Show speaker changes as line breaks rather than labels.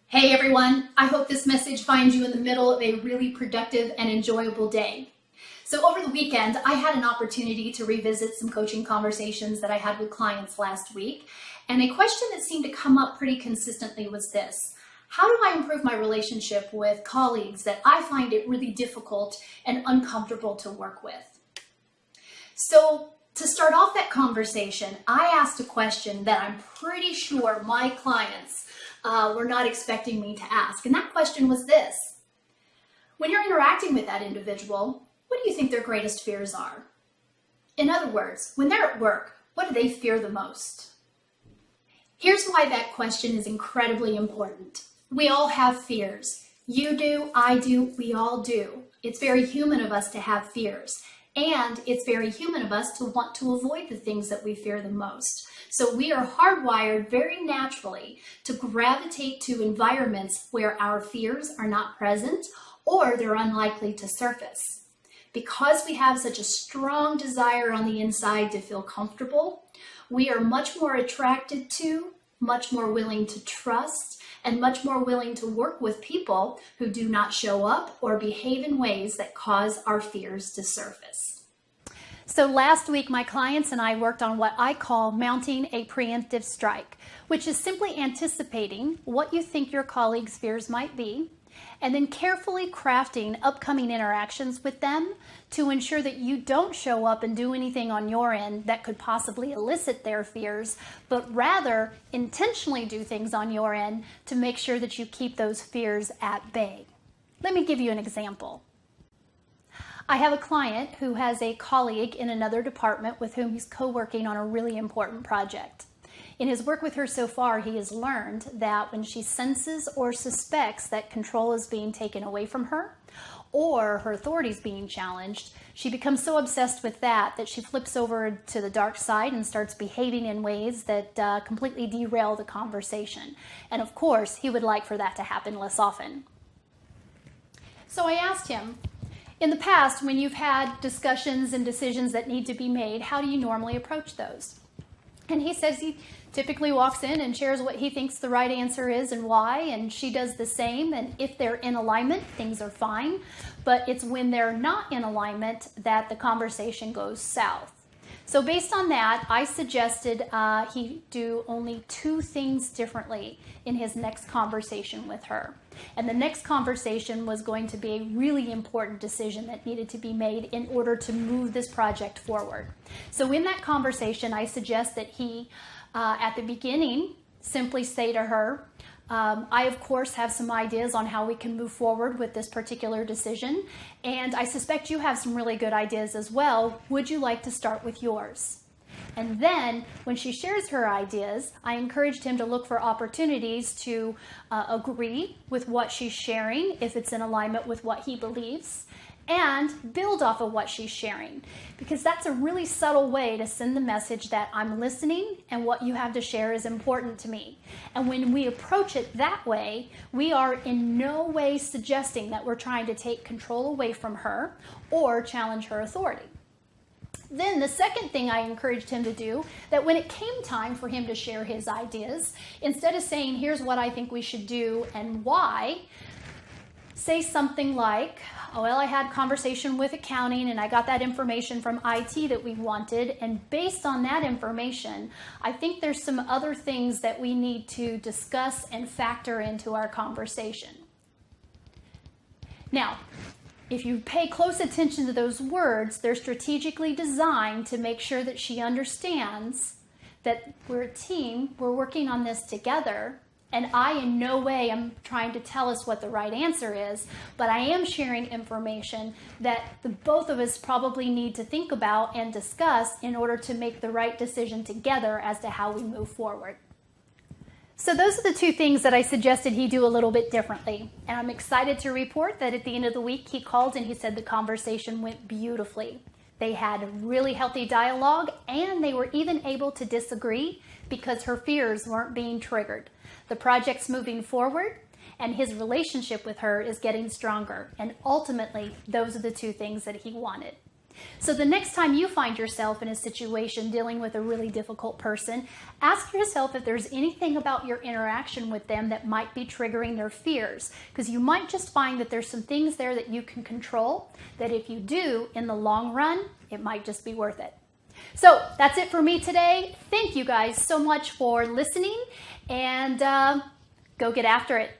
Hey everyone, I hope this message finds you in the middle of a really productive and enjoyable day. So over the weekend, I had an opportunity to revisit some coaching conversations that I had with clients last week, and a question that seemed to come up pretty consistently was this: how do I improve my relationship with colleagues that I find it really difficult and uncomfortable to work with? So to start off that conversation, I asked a question that I'm pretty sure my clients were not expecting me to ask. And that question was this: when you're interacting with that individual, what do you think their greatest fears are? In other words, when they're at work, what do they fear the most? Here's why that question is incredibly important. We all have fears. You do, I do, we all do. It's very human of us to have fears. And it's very human of us to want to avoid the things that we fear the most. So we are hardwired very naturally to gravitate to environments where our fears are not present or they're unlikely to surface. Because we have such a strong desire on the inside to feel comfortable, we are much more attracted to, much more willing to trust, and much more willing to work with people who do not show up or behave in ways that cause our fears to surface. So last week, my clients and I worked on what I call mounting a preemptive strike, which is simply anticipating what you think your colleagues' fears might be, and then carefully crafting upcoming interactions with them to ensure that you don't show up and do anything on your end that could possibly elicit their fears, but rather intentionally do things on your end to make sure that you keep those fears at bay. Let me give you an example. I have a client who has a colleague in another department with whom he's co-working on a really important project. In his work with her so far, he has learned that when she senses or suspects that control is being taken away from her or her authority is being challenged, she becomes so obsessed with that she flips over to the dark side and starts behaving in ways that completely derail the conversation. And of course, he would like for that to happen less often. So I asked him, in the past, when you've had discussions and decisions that need to be made, how do you normally approach those? And he says he typically walks in and shares what he thinks the right answer is and why, and she does the same. And if they're in alignment, things are fine. But it's when they're not in alignment that the conversation goes south. So based on that, I suggested he do only two things differently in his next conversation with her. And the next conversation was going to be a really important decision that needed to be made in order to move this project forward. So in that conversation, I suggest that he, at the beginning, simply say to her, I, of course, have some ideas on how we can move forward with this particular decision, and I suspect you have some really good ideas as well. Would you like to start with yours? And then, when she shares her ideas, I encouraged him to look for opportunities to agree with what she's sharing, if it's in alignment with what he believes, and build off of what she's sharing. Because that's a really subtle way to send the message that I'm listening and what you have to share is important to me. And when we approach it that way, we are in no way suggesting that we're trying to take control away from her or challenge her authority. Then the second thing I encouraged him to do, that when it came time for him to share his ideas, instead of saying, here's what I think we should do and why, say something like, oh, well, I had conversation with accounting and I got that information from IT that we wanted, and based on that information, I think there's some other things that we need to discuss and factor into our conversation. Now, if you pay close attention to those words, they're strategically designed to make sure that she understands that we're a team, we're working on this together, and I in no way am trying to tell us what the right answer is, but I am sharing information that the both of us probably need to think about and discuss in order to make the right decision together as to how we move forward. So those are the two things that I suggested he do a little bit differently. And I'm excited to report that at the end of the week, he called and he said the conversation went beautifully. They had really healthy dialogue, and they were even able to disagree because her fears weren't being triggered. The project's moving forward, and his relationship with her is getting stronger. And ultimately, those are the two things that he wanted. So the next time you find yourself in a situation dealing with a really difficult person, ask yourself if there's anything about your interaction with them that might be triggering their fears, because you might just find that there's some things there that you can control, that if you do, in the long run, it might just be worth it. So that's it for me today. Thank you guys so much for listening, and go get after it.